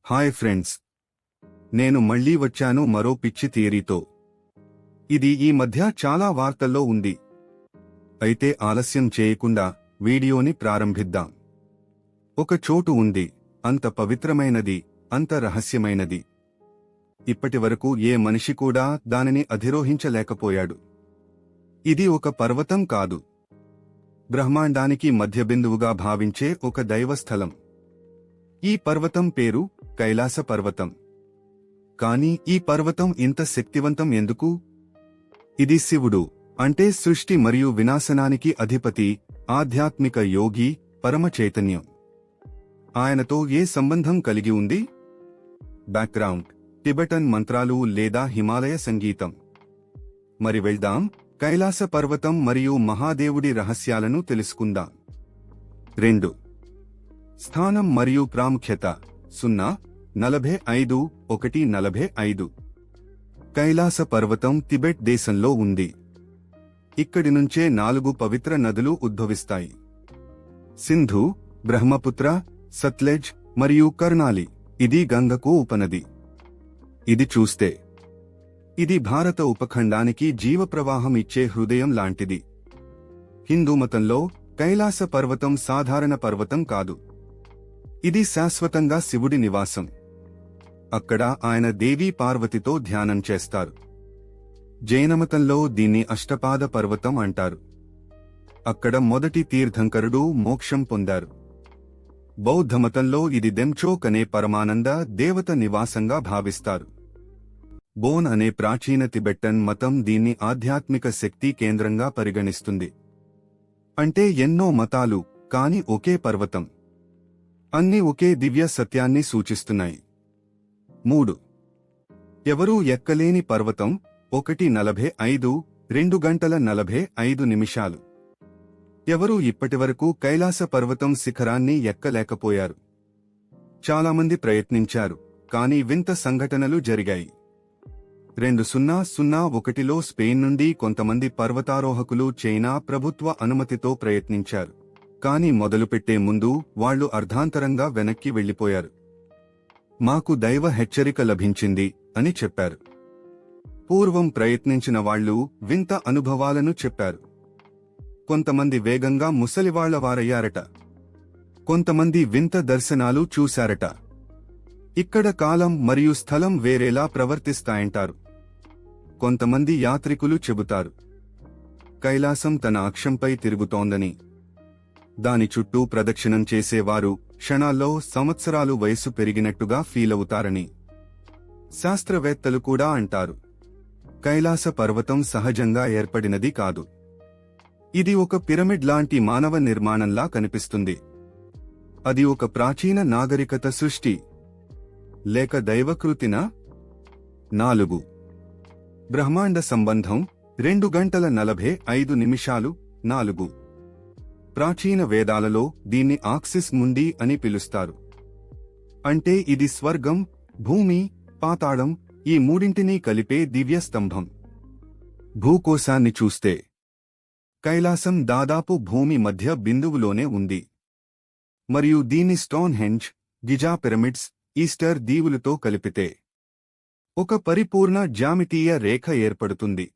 Hi friends, నేను మళ్ళీ వచ్చాను మరో పిచ్చి థియరీతో. ఇది ఈ మధ్య చాలా వార్తల్లో ఉంది. అయితే ఆలస్యం చేయకుండా వీడియోని ప్రారంభిద్దాం. ఒక చోటు ఉంది, అంత పవిత్రమైనది, అంత రహస్యమైనది. ఇప్పటివరకు ఏ మనిషి కూడా దానిని అధిరోహించలేకపోయాడు. ఇది ఒక పర్వతం కాదు, బ్రహ్మాండానికి మధ్యబిందువుగా భావించే ఒక దైవస్థలం. ఈ పర్వతం పేరు కైలాస పర్వతం. కాని ఈ పర్వతం ఇంత శక్తివంతం ఎందుకు? ఇది శివుడు, అంటే సృష్టి మరియు వినాశనానికి అధిపతి, ఆధ్యాత్మిక యోగి, పరమ చైతన్యం. ఆయనతో ఏ సంబంధం కలిగి ఉంది? బ్యాక్గ్రౌండ్: టిబెటన్ మంత్రాలు లేదా హిమాలయ సంగీతం. మరి వెళ్దాం, కైలాస పర్వతం మరియు మహాదేవుడి రహస్యాలను తెలుసుకుందాం. 2. స్థానం మరియు ప్రాముఖ్యత 0:45:1:45. కైలాస పర్వతం టిబెట్ దేశంలో ఉంది. ఇక్కడి నుంచే 4 పవిత్ర నదులు ఉద్భవిస్తాయి: సింధు, బ్రహ్మపుత్ర, సత్లెజ్ మరియు కర్నాలి. ఇది గంగకు ఉపనది. ఇది చూస్తే ఇది భారత ఉపఖండానికి జీవప్రవాహం ఇచ్చే హృదయం లాంటిది. హిందూ మతంలో కైలాస పర్వతం సాధారణ పర్వతం కాదు. ఇది శాశ్వతంగా శివుడి నివాసం. అక్కడ ఆయన దేవీ పార్వతితో ధ్యానం చేస్తారు. జైనమతంలో దీన్ని అష్టపాద పర్వతం అంటారు. అక్కడ మొదటి తీర్థంకరుడు మోక్షం పొందారు. బౌద్ధమతంలో ఇది దెంచోక్ అనే పరమానంద దేవత నివాసంగా భావిస్తారు. బోన్ అనే ప్రాచీన తిబెట్టన్ మతం దీన్ని ఆధ్యాత్మిక శక్తి కేంద్రంగా పరిగణిస్తుంది. అంటే ఎన్నో మతాలు, కాని ఒకే పర్వతం. అన్ని ఒకే దివ్య సత్యాన్ని సూచిస్తున్నాయి. 3. ఎవరూ ఎక్కలేని పర్వతం 1:45, 2:45. ఎవరూ ఇప్పటివరకు కైలాస పర్వతం శిఖరాన్ని ఎక్కలేకపోయారు. చాలామంది ప్రయత్నించారు, కాని వింత సంఘటనలు జరిగాయి. 2001లో స్పెయిన్ నుండి కొంతమంది పర్వతారోహకులు చైనా ప్రభుత్వ అనుమతితో ప్రయత్నించారు. కాని మొదలుపెట్టే ముందు వాళ్లు అర్ధాంతరంగా వెనక్కి వెళ్లిపోయారు. మాకు దైవ హెచ్చరిక లభించింది అని చెప్పారు. పూర్వం ప్రయత్నించిన వాళ్లు వింత అనుభవాలను చెప్పారు. కొంతమంది వేగంగా ముసలివాళ్లవారయ్యారట. కొంతమంది వింత దర్శనాలు చూశారట. ఇక్కడ కాలం మరియు స్థలం వేరేలా ప్రవర్తిస్తాయంటారు. కొంతమంది యాత్రికులు చెబుతారు, కైలాసం తన అక్షంపై తిరుగుతోందని. దాని చుట్టూ ప్రదక్షిణం చేసేవారు క్షణాల్లో సంవత్సరాలు వయసు పెరిగినట్టుగా ఫీలవుతారని. శాస్త్రవేత్తలు కూడా అంటారు, కైలాస పర్వతం సహజంగా ఏర్పడినది కాదు. ఇది ఒక పిరమిడ్ లాంటి మానవ నిర్మాణంలా కనిపిస్తుంది. అది ఒక ప్రాచీన నాగరికత సృష్టి, లేక దైవకృతినా? 4. బ్రహ్మాండ సంబంధం 2:45. 4. ప్రాచీన వేదాలలో దీన్ని ఆక్సిస్ ముండి అని పిలుస్తారు. అంటే ఇది స్వర్గం, భూమి, పాతాళం ఈ మూడింటినీ కలిపే దివ్య స్తంభం. భూకోశాన్ని చూస్తే కైలాసం దాదాపు భూమి మధ్య బిందువులోనే ఉంది. మరియు దీన్ని Stonehenge, Giza pyramids, Easter దీవులతో కలిపితే ఒక పరిపూర్ణ జ్యామితీయ రేఖ ఏర్పడుతుంది.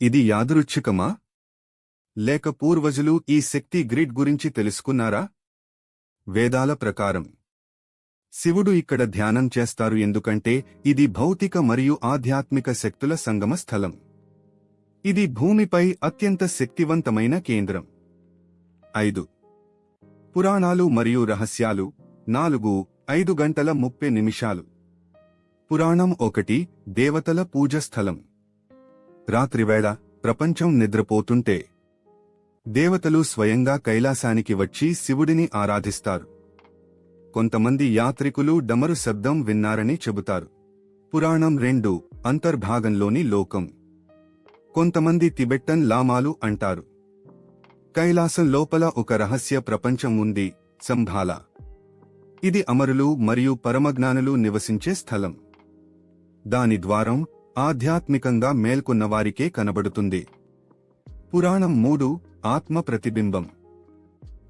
ఇది యాదృచ్ఛికమా? లేక పూర్వజులు ఈ శక్తి గ్రిడ్ గురించి తెలుసుకున్నారా? వేదాల ప్రకారం శివుడు ఇక్కడ ధ్యానం చేస్తారు ఎందుకంటే ఇది భౌతిక మరియు ఆధ్యాత్మిక శక్తుల సంగమ స్థలం. ఇది భూమిపై అత్యంత శక్తివంతమైన కేంద్రం. 5. పురాణాలు మరియు రహస్యాలు 4:05:30. పురాణం 1 దేవతల పూజ స్థలం. రాత్రివేళ ప్రపంచం నిద్రపోతుంటే దేవతలు స్వయంగా కైలాసానికి వచ్చి శివుడిని ఆరాధిస్తారు. కొంతమంది యాత్రికులు డమరు శబ్దం విన్నారని చెబుతారు. పురాణం 2 అంతర్భాగంలోని లోకం. కొంతమంది తిబెట్టన్ లామాలు అంటారు, కైలాసం లోపల ఒక రహస్య ప్రపంచం ఉంది, సంభాల. ఇది అమరులు మరియు పరమజ్ఞానులు నివసించే స్థలం. దాని ద్వారం ఆధ్యాత్మికంగా మేల్కొన్నవారికే కనబడుతుంది. పురాణం 3 ఆత్మ ప్రతిబింబం.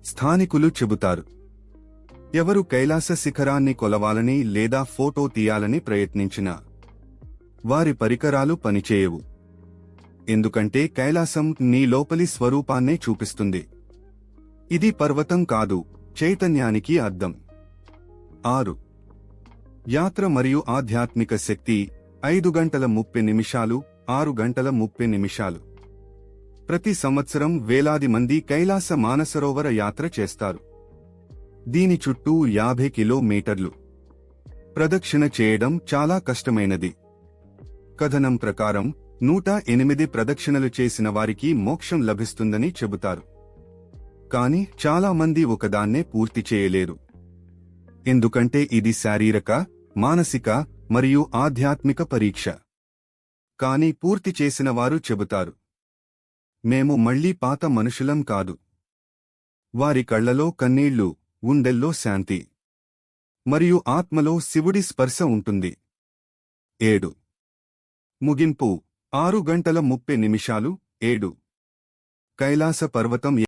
స్థానికులు చెబుతారు, ఎవరు కైలాస శిఖరాన్ని కొలవాలని లేదా ఫోటో తీయాలని ప్రయత్నించినా వారి పరికరాలు పనిచేయవు. ఎందుకంటే కైలాసం నీ లోపలి స్వరూపాన్నే చూపిస్తుంది. ఇది పర్వతం కాదు, చైతన్యానికి అద్దం. 6. యాత్ర మరియు ఆధ్యాత్మిక శక్తి. 5 గంటల 30 నిమిషాలు, 6 గంటల 30 నిమిషాలు. ప్రతి సంవత్సరం వేలాది మంది కైలాస మానసరోవర యాత్ర చేస్తారు. దీని చుట్టూ 50 కిలోమీటర్లు ప్రదక్షిణ చేయడం చాలా కష్టమైనది. కథనం ప్రకారం 108 ప్రదక్షిణలు చేసిన వారికి మోక్షం లభిస్తుందని చెబుతారు. కాని చాలా మంది ఒకదాన్నే పూర్తి చేయలేరు. ఎందుకంటే ఇది శారీరక, మానసిక మరియు ఆధ్యాత్మిక పరీక్ష. కాని పూర్తి చేసిన వారు చెబుతారు, మేము మళ్లీ పాత మనుషులం కాదు. వారి కళ్లలో కన్నీళ్లు, గుండెల్లో శాంతి మరియు ఆత్మలో శివుడి స్పర్శ ఉంటుంది. 7. ముగింపు. 6 గంటల 30 నిమిషాలు. 7. కైలాస పర్వతం